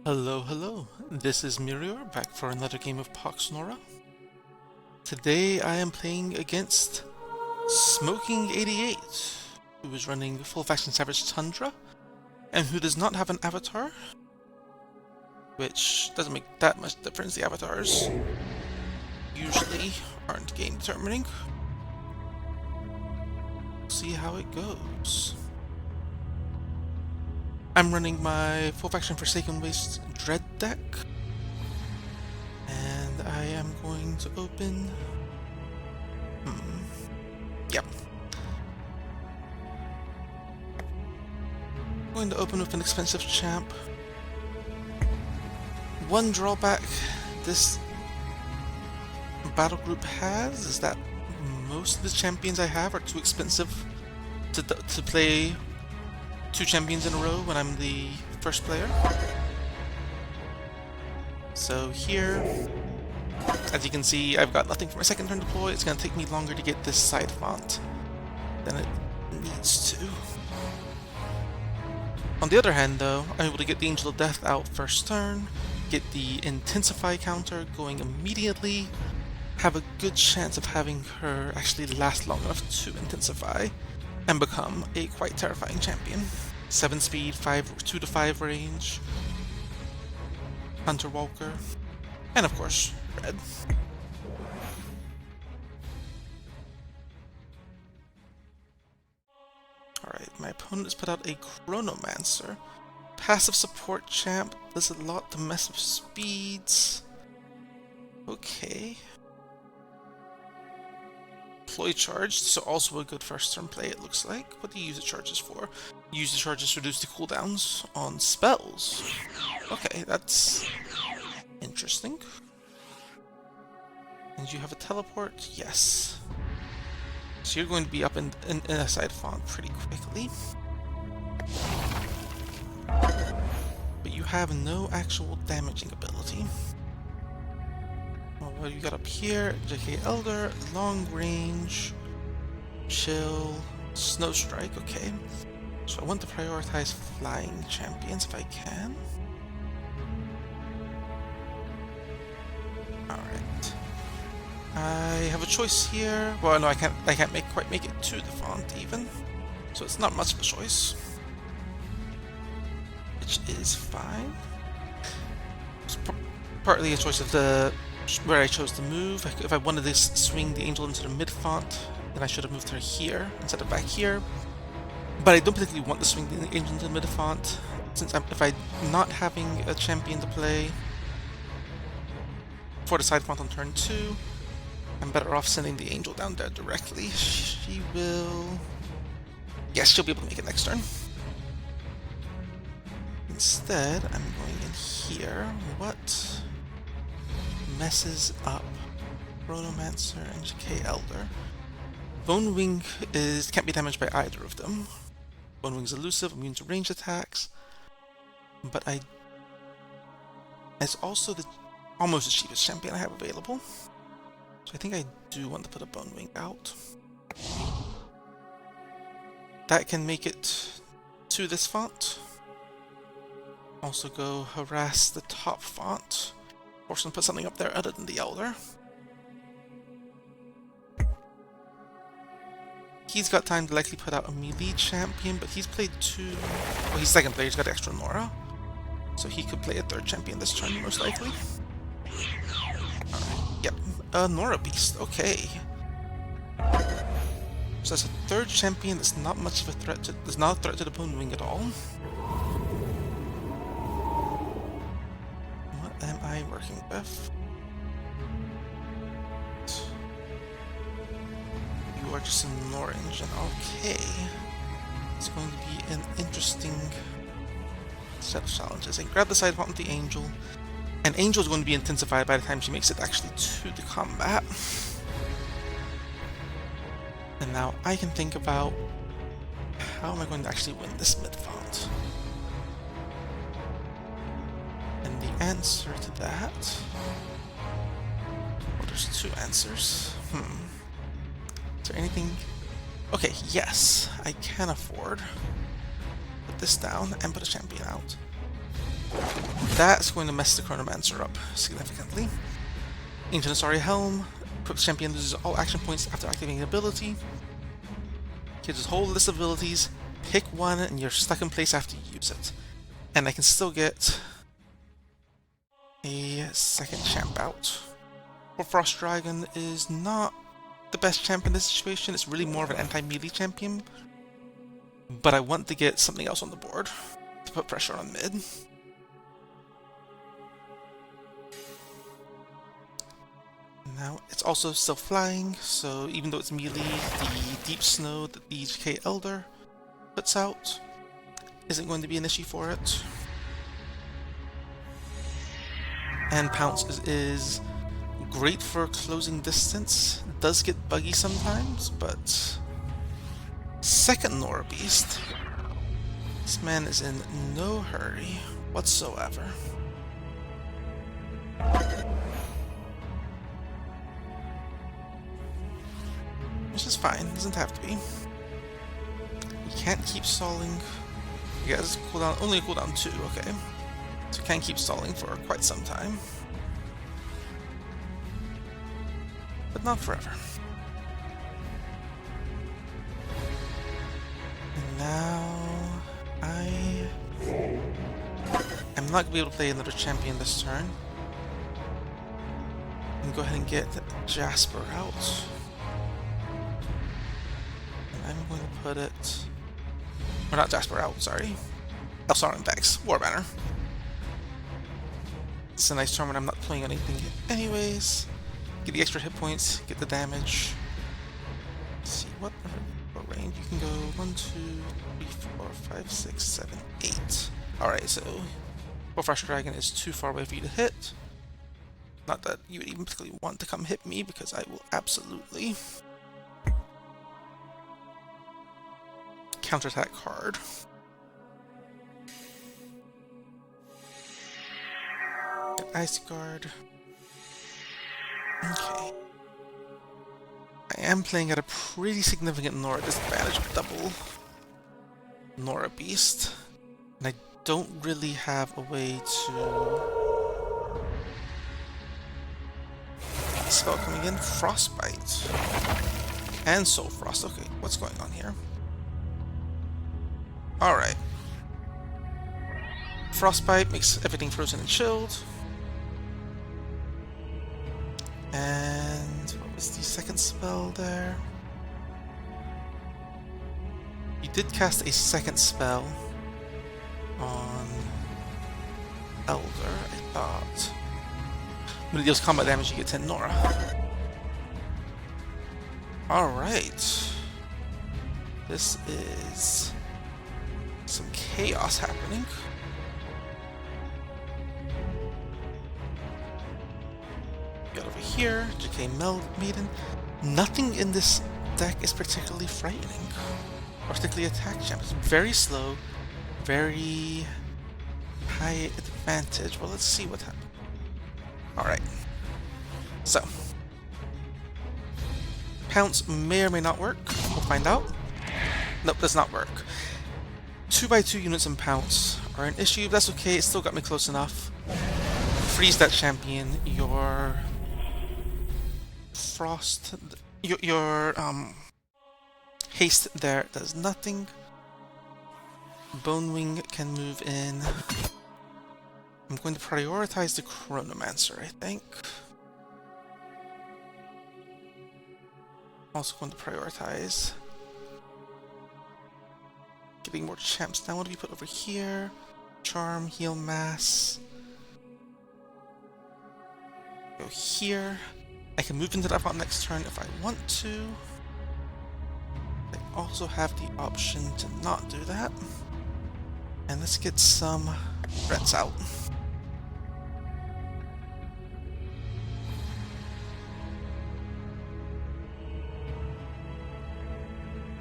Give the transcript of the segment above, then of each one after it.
Hello, hello. This is Mirior, back for another game of ST Nora. Today I am playing against smoking88, who is running full faction Savage Tundra, and who does not have an avatar, which doesn't make that much difference. The avatars usually aren't game determining. See how it goes. I'm running my full faction Forsaken Waste Dread deck, and I am going to open. Yep. I'm going to open with an expensive champ. One drawback this battle group has is that most of the champions I have are too expensive to play two champions in a row when I'm the first player. So here, as you can see, I've got nothing for my second turn deploy. It's going to take me longer to get this side font than it needs to. On the other hand though, I'm able to get the Angel of Death out first turn, get the Intensify counter going immediately, have a good chance of having her actually last long enough to intensify and become a quite terrifying champion. 7 speed, 2 to 5 range, Hunter Walker, and of course, red. Alright, my opponent has put out a Chronomancer. Passive support champ, does a lot to mess with speeds. Okay. Deploy charged, so also a good first turn play it looks like. What do you use the charges for? Use the charges to reduce the cooldowns on spells. Okay, that's interesting. And you have a teleport? Yes. So you're going to be up in a side font pretty quickly. But you have no actual damaging ability. What do you got up here? JK Elder, long range, chill, snow strike, okay. So I want to prioritize flying champions if I can. Alright. I have a choice here. Well no, I can't quite make it to the font even. So it's not much of a choice. Which is fine. It's partly a choice of where I chose to move. If I wanted to swing the angel into the mid font, then I should have moved her here instead of back here. But I don't particularly want to swing the angel into the mid font, since if I'm not having a champion to play for the side font on turn 2, I'm better off sending the angel down there directly. She will... Yes, she'll be able to make it next turn. Instead, I'm going in here. What messes up Chronomancer and JK Elder? Bone Wing can't be damaged by either of them. Bone Wing's elusive, immune to ranged attacks, but it's also almost the cheapest champion I have available. So I think I do want to put a Bone Wing out. That can make it to this font. Also go harass the top font. Force them to put something up there other than the Elder. He's got time to likely put out a melee champion, but he's played 2... Well, he's second player, he's got extra Nora. So he could play a third champion this turn, most likely. Yep, Nora Beast, okay. So that's a third champion that's not much of a threat to... There's not a threat to the Bone Wing at all. What am I working with? You are just an orange, and okay. It's going to be an interesting set of challenges. I grab the side font with the Angel, and Angel is going to be intensified by the time she makes it actually to the combat. And now I can think about how am I going to actually win this mid font. And the answer to that... Well, there's 2 answers. Is there anything... Okay, yes, I can afford. Put this down and put a champion out. that's going to mess the Chronomancer up significantly. Ancient Asari Helm. Equipped champion loses all action points after activating an ability. Here's this whole list of abilities. Pick one and you're stuck in place after you use it. And I can still get a second champ out. Frost Dragon is not the best champ in this situation. It's really more of an anti-melee champion. But I want to get something else on the board to put pressure on mid. Now, it's also still flying, so even though it's melee, the deep snow that the GK Elder puts out isn't going to be an issue for it. And Pounce is great for closing distance. It does get buggy sometimes, but second Nora Beast. This man is in no hurry whatsoever. Which is fine, doesn't have to be. You can't keep stalling. You guys cooldown, only a cooldown 2, okay. So you can't keep stalling for quite some time. But not forever. And now I'm not going to be able to play another champion this turn. And go ahead and get Jasper out. And I'm going to put it... Or not Jasper out, sorry. Elsar and Vex. Warbanner. It's a nice turn when I'm not playing anything anyways. Get the extra hit points, get the damage. Let's see, what range? You can go 1, 2, 3, 4, 5, 6, 7, 8. Alright, so Frost Dragon is too far away for you to hit. Not that you would even particularly want to come hit me, because I will absolutely counterattack hard. Get Ice Guard. Okay. I am playing at a pretty significant Nora disadvantage with double Nora Beast. And I don't really have a way to... Spell coming in. Frostbite. And Soul Frost. Okay, what's going on here? Alright. Frostbite makes everything frozen and chilled. And what was the second spell there? You did cast a second spell on Elder, I thought. When it deals combat damage, you get 10 Nora. Alright. This is some chaos happening. Got over here, GK Maiden. Nothing in this deck is particularly frightening. Or particularly attack champ. It's very slow, very high advantage. Well, let's see what happens. Alright. So. Pounce may or may not work. We'll find out. Nope, does not work. 2x2 units in Pounce are an issue, but that's okay. It still got me close enough. Freeze that champion. Your Frost... Your haste there does nothing. Bone Wing can move in. I'm going to prioritize the Chronomancer, I think. Also going to prioritize getting more champs. Now what do we put over here? Charm, Heal Mass. Go here. I can move into that font next turn if I want to. I also have the option to not do that. And let's get some threats out.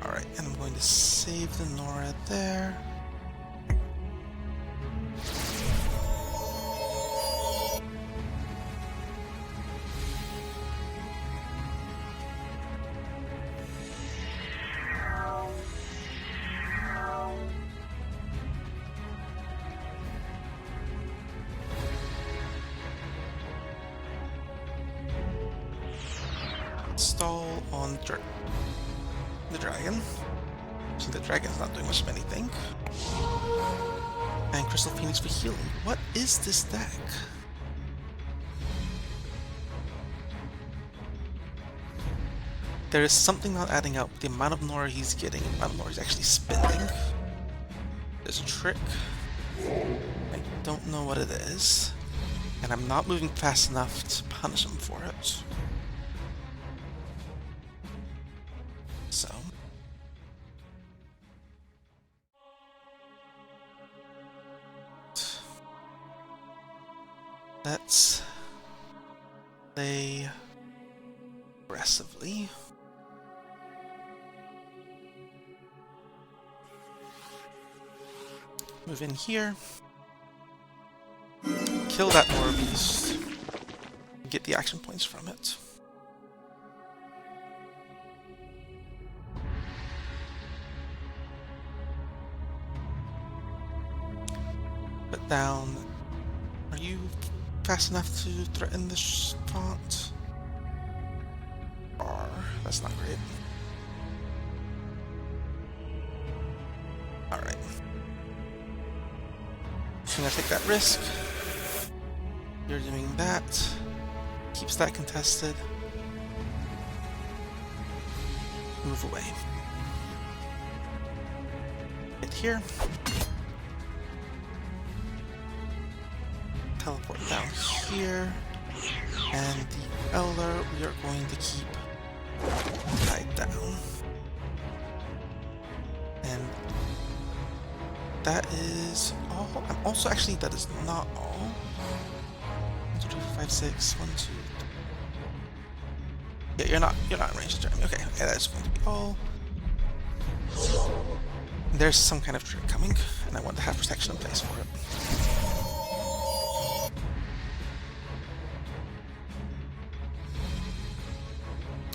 Alright, and I'm going to save the Nora there. stall on the dragon. See, the dragon's not doing much of anything. And Crystal Phoenix for healing. What is this deck? There is something not adding up. The amount of Nora he's getting, the amount of Nora he's actually spending. There's a trick. I don't know what it is. And I'm not moving fast enough to punish him for it. So. Let's play aggressively. Move in here. Kill that Nora beast. Get the action points from it. Put down. Are you fast enough to threaten this font? R. That's not great. Alright. I'm gonna take that risk. You're doing that. Keeps that contested. Move away. Hit here. Teleport down here. And the Elder we are going to keep tied down. And that is all. I'm also actually, that is not all. 1, 2, 3, 4, 5, 6, 1, 2. Yeah, you're not in range of Jeremy. Okay, yeah, that's going to be all. There's some kind of trick coming, and I want to have protection in place for it.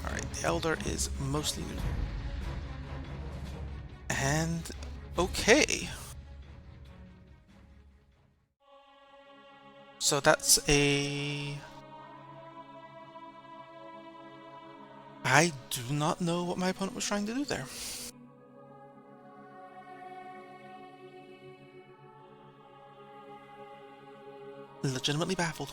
Alright, the Elder is mostly new. And okay. So that's a... I do not know what my opponent was trying to do there. Legitimately baffled.